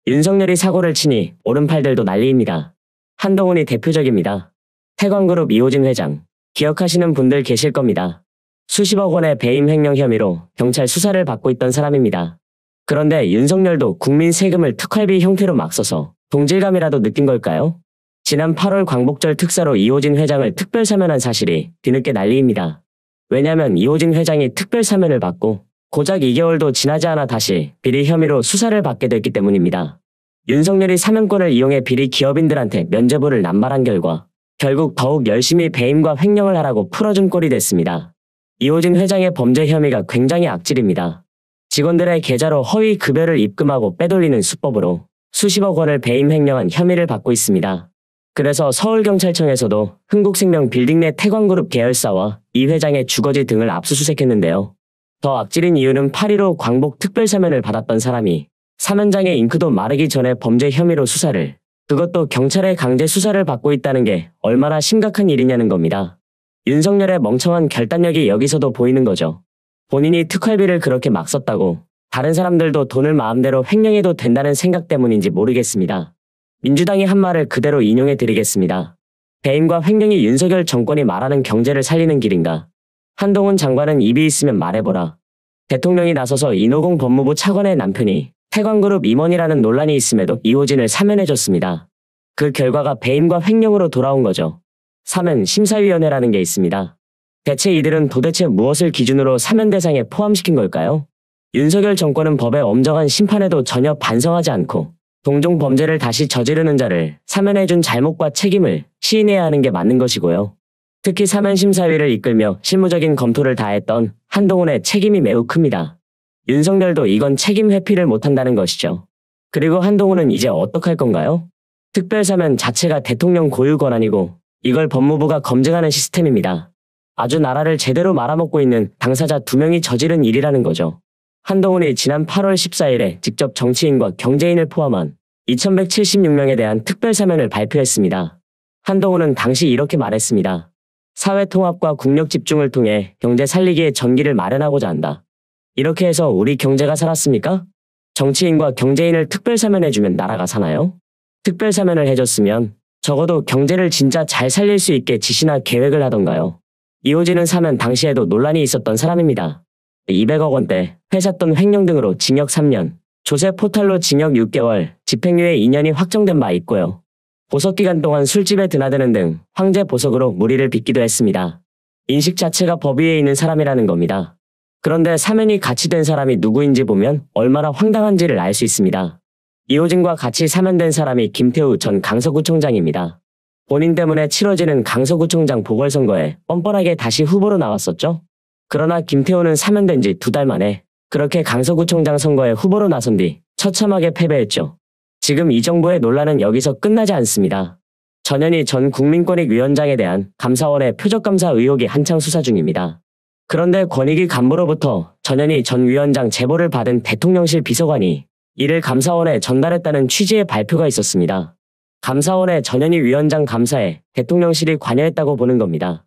윤석열이 사고를 치니 오른팔들도 난리입니다. 한동훈이 대표적입니다. 태광그룹 이호진 회장, 기억하시는 분들 계실 겁니다. 수십억 원의 배임 횡령 혐의로 경찰 수사를 받고 있던 사람입니다. 그런데 윤석열도 국민 세금을 특활비 형태로 막 써서 동질감이라도 느낀 걸까요? 지난 8월 광복절 특사로 이호진 회장을 특별 사면한 사실이 뒤늦게 난리입니다. 왜냐면 이호진 회장이 특별 사면을 받고 고작 2개월도 지나지 않아 다시 비리 혐의로 수사를 받게 됐기 때문입니다. 윤석열이 사면권을 이용해 비리 기업인들한테 면죄부를 남발한 결과 결국 더욱 열심히 배임과 횡령을 하라고 풀어준 꼴이 됐습니다. 이호진 회장의 범죄 혐의가 굉장히 악질입니다. 직원들의 계좌로 허위 급여를 입금하고 빼돌리는 수법으로 수십억 원을 배임 횡령한 혐의를 받고 있습니다. 그래서 서울경찰청에서도 흥국생명 빌딩 내 태광그룹 계열사와 이 회장의 주거지 등을 압수수색했는데요. 더 악질인 이유는 8.15 광복 특별사면을 받았던 사람이 사면장의 잉크도 마르기 전에 범죄 혐의로 수사를, 그것도 경찰의 강제 수사를 받고 있다는 게 얼마나 심각한 일이냐는 겁니다. 윤석열의 멍청한 결단력이 여기서도 보이는 거죠. 본인이 특활비를 그렇게 막 썼다고 다른 사람들도 돈을 마음대로 횡령해도 된다는 생각 때문인지 모르겠습니다. 민주당이 한 말을 그대로 인용해 드리겠습니다. 배임과 횡령이 윤석열 정권이 말하는 경제를 살리는 길인가? 한동훈 장관은 입이 있으면 말해보라. 대통령이 나서서 인호공 법무부 차관의 남편이 태광그룹 임원이라는 논란이 있음에도 이호진을 사면해줬습니다. 그 결과가 배임과 횡령으로 돌아온 거죠. 사면 심사위원회라는 게 있습니다. 대체 이들은 도대체 무엇을 기준으로 사면 대상에 포함시킨 걸까요? 윤석열 정권은 법의 엄정한 심판에도 전혀 반성하지 않고 동종 범죄를 다시 저지르는 자를 사면해준 잘못과 책임을 시인해야 하는 게 맞는 것이고요. 특히 사면심사위를 이끌며 실무적인 검토를 다했던 한동훈의 책임이 매우 큽니다. 윤석열도 이건 책임 회피를 못한다는 것이죠. 그리고 한동훈은 이제 어떡할 건가요? 특별사면 자체가 대통령 고유 권한이고 이걸 법무부가 검증하는 시스템입니다. 아주 나라를 제대로 말아먹고 있는 당사자 2명이 저지른 일이라는 거죠. 한동훈이 지난 8월 14일에 직접 정치인과 경제인을 포함한 2176명에 대한 특별사면을 발표했습니다. 한동훈은 당시 이렇게 말했습니다. 사회통합과 국력 집중을 통해 경제 살리기에 전기를 마련하고자 한다. 이렇게 해서 우리 경제가 살았습니까? 정치인과 경제인을 특별사면해주면 나라가 사나요? 특별사면을 해줬으면 적어도 경제를 진짜 잘 살릴 수 있게 지시나 계획을 하던가요? 이호진은 사면 당시에도 논란이 있었던 사람입니다. 200억 원대, 회사 돈 횡령 등으로 징역 3년, 조세 포탈로 징역 6개월, 집행유예 2년이 확정된 바 있고요. 보석기간 동안 술집에 드나드는 등 황제 보석으로 무리를 빚기도 했습니다. 인식 자체가 법 위에 있는 사람이라는 겁니다. 그런데 사면이 같이 된 사람이 누구인지 보면 얼마나 황당한지를 알 수 있습니다. 이호진과 같이 사면된 사람이 김태우 전 강서구청장입니다. 본인 때문에 치러지는 강서구청장 보궐선거에 뻔뻔하게 다시 후보로 나왔었죠. 그러나 김태우는 사면된 지 2달 만에 그렇게 강서구청장 선거에 후보로 나선 뒤 처참하게 패배했죠. 지금 이 정부의 논란은 여기서 끝나지 않습니다. 전현희 전 국민권익위원장에 대한 감사원의 표적감사 의혹이 한창 수사 중입니다. 그런데 권익위 간부로부터 전현희 전 위원장 제보를 받은 대통령실 비서관이 이를 감사원에 전달했다는 취지의 발표가 있었습니다. 감사원의 전현희 위원장 감사에 대통령실이 관여했다고 보는 겁니다.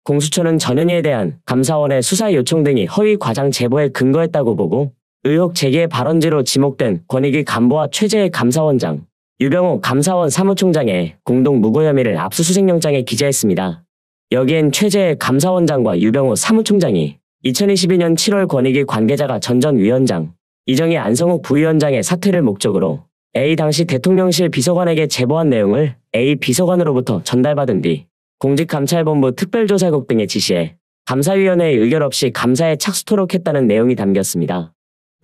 공수처는 전현희에 대한 감사원의 수사 요청 등이 허위 과장 제보에 근거했다고 보고 의혹 제기의 발언지로 지목된 권익위 간부와 최재해 감사원장, 유병호 감사원 사무총장의 공동 무고 혐의를 압수수색영장에 기재했습니다. 여기엔 최재해 감사원장과 유병호 사무총장이 2022년 7월 권익위 관계자가 전 위원장, 이정희 안성욱 부위원장의 사퇴를 목적으로 A 당시 대통령실 비서관에게 제보한 내용을 A 비서관으로부터 전달받은 뒤 공직감찰본부 특별조사국 등에 지시해 감사위원회의 의결 없이 감사에 착수토록 했다는 내용이 담겼습니다.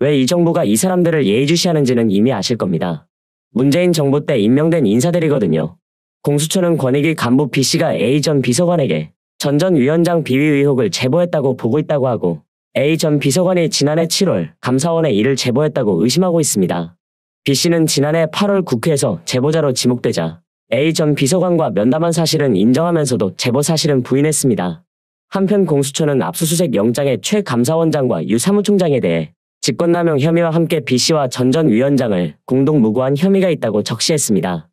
왜 이 정부가 이 사람들을 예의주시하는지는 이미 아실 겁니다. 문재인 정부 때 임명된 인사들이거든요. 공수처는 권익위 간부 B씨가 A 전 비서관에게 전 위원장 비위 의혹을 제보했다고 보고 있다고 하고 A 전 비서관이 지난해 7월 감사원에 이를 제보했다고 의심하고 있습니다. B씨는 지난해 8월 국회에서 제보자로 지목되자 A 전 비서관과 면담한 사실은 인정하면서도 제보 사실은 부인했습니다. 한편 공수처는 압수수색 영장에 최 감사원장과 유 사무총장에 대해 직권남용 혐의와 함께 B씨와 전 위원장을 공동 무고한 혐의가 있다고 적시했습니다.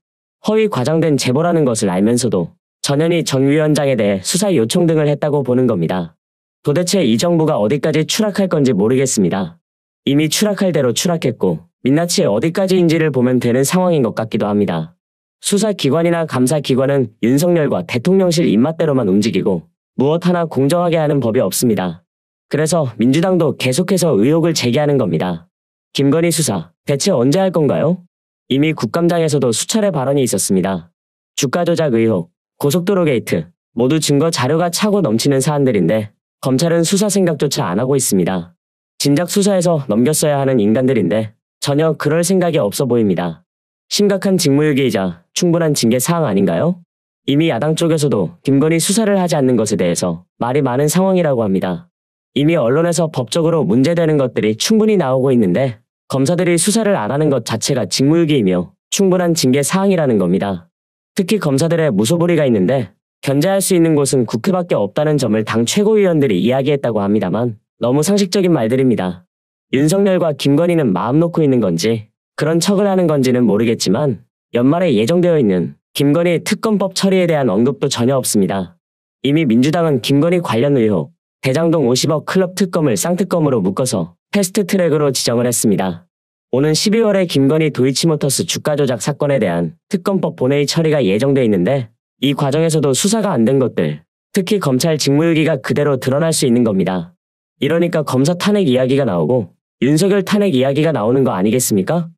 허위 과장된 제보라는 것을 알면서도 전현희 전 위원장에 대해 수사 요청 등을 했다고 보는 겁니다. 도대체 이 정부가 어디까지 추락할 건지 모르겠습니다. 이미 추락할 대로 추락했고 민낯이 어디까지인지를 보면 되는 상황인 것 같기도 합니다. 수사기관이나 감사기관은 윤석열과 대통령실 입맛대로만 움직이고 무엇 하나 공정하게 하는 법이 없습니다. 그래서 민주당도 계속해서 의혹을 제기하는 겁니다. 김건희 수사, 대체 언제 할 건가요? 이미 국감장에서도 수차례 발언이 있었습니다. 주가 조작 의혹, 고속도로 게이트, 모두 증거 자료가 차고 넘치는 사안들인데 검찰은 수사 생각조차 안 하고 있습니다. 진작 수사해서 넘겼어야 하는 인간들인데 전혀 그럴 생각이 없어 보입니다. 심각한 직무유기이자 충분한 징계 사항 아닌가요? 이미 야당 쪽에서도 김건희 수사를 하지 않는 것에 대해서 말이 많은 상황이라고 합니다. 이미 언론에서 법적으로 문제되는 것들이 충분히 나오고 있는데 검사들이 수사를 안 하는 것 자체가 직무유기이며 충분한 징계 사항이라는 겁니다. 특히 검사들의 무소불위가 있는데 견제할 수 있는 곳은 국회밖에 없다는 점을 당 최고위원들이 이야기했다고 합니다만 너무 상식적인 말들입니다. 윤석열과 김건희는 마음 놓고 있는 건지 그런 척을 하는 건지는 모르겠지만 연말에 예정되어 있는 김건희 특검법 처리에 대한 언급도 전혀 없습니다. 이미 민주당은 김건희 관련 의혹, 대장동 50억 클럽 특검을 쌍특검으로 묶어서 패스트트랙으로 지정을 했습니다. 오는 12월에 김건희 도이치모터스 주가 조작 사건에 대한 특검법 본회의 처리가 예정돼 있는데 이 과정에서도 수사가 안 된 것들, 특히 검찰 직무유기가 그대로 드러날 수 있는 겁니다. 이러니까 검사 탄핵 이야기가 나오고 윤석열 탄핵 이야기가 나오는 거 아니겠습니까?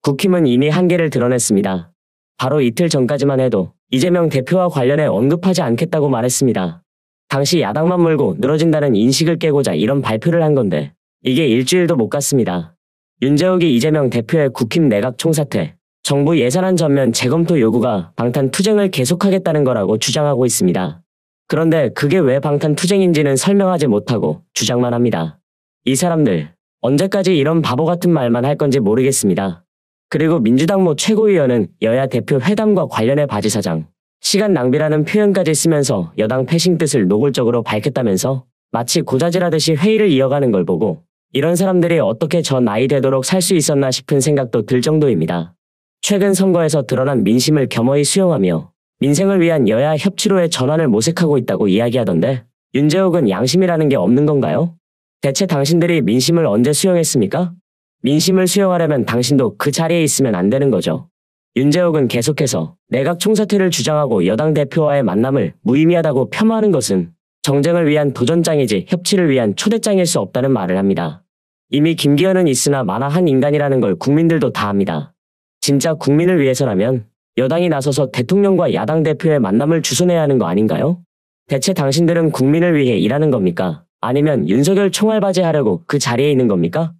국힘은 이미 한계를 드러냈습니다. 바로 이틀 전까지만 해도 이재명 대표와 관련해 언급하지 않겠다고 말했습니다. 당시 야당만 물고 늘어진다는 인식을 깨고자 이런 발표를 한 건데 이게 일주일도 못 갔습니다. 윤재욱이 이재명 대표의 국힘 내각 총사퇴, 정부 예산안 전면 재검토 요구가 방탄투쟁을 계속하겠다는 거라고 주장하고 있습니다. 그런데 그게 왜 방탄투쟁인지는 설명하지 못하고 주장만 합니다. 이 사람들 언제까지 이런 바보 같은 말만 할 건지 모르겠습니다. 그리고 민주당 모 최고위원은 여야 대표 회담과 관련해 바지사장, 시간 낭비라는 표현까지 쓰면서 여당 패싱 뜻을 노골적으로 밝혔다면서 마치 고자질하듯이 회의를 이어가는 걸 보고 이런 사람들이 어떻게 저 나이 되도록 살 수 있었나 싶은 생각도 들 정도입니다. 최근 선거에서 드러난 민심을 겸허히 수용하며 민생을 위한 여야 협치로의 전환을 모색하고 있다고 이야기하던데 윤재욱은 양심이라는 게 없는 건가요? 대체 당신들이 민심을 언제 수용했습니까? 민심을 수용하려면 당신도 그 자리에 있으면 안 되는 거죠. 윤재욱은 계속해서 내각 총사퇴를 주장하고 여당 대표와의 만남을 무의미하다고 폄하하는 것은 정쟁을 위한 도전장이지 협치를 위한 초대장일 수 없다는 말을 합니다. 이미 김기현은 있으나 마나한 인간이라는 걸 국민들도 다 압니다. 진짜 국민을 위해서라면 여당이 나서서 대통령과 야당 대표의 만남을 주선해야 하는 거 아닌가요? 대체 당신들은 국민을 위해 일하는 겁니까? 아니면 윤석열 총알바지하려고 그 자리에 있는 겁니까?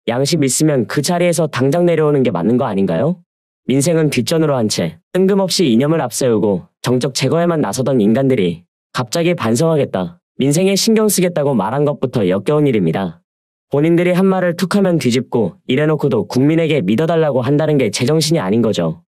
양심 있으면 그 자리에서 당장 내려오는 게 맞는 거 아닌가요? 민생은 뒷전으로 한 채 뜬금없이 이념을 앞세우고 정적 제거에만 나서던 인간들이 갑자기 반성하겠다, 민생에 신경 쓰겠다고 말한 것부터 역겨운 일입니다. 본인들이 한 말을 툭하면 뒤집고 이래놓고도 국민에게 믿어달라고 한다는 게 제정신이 아닌 거죠.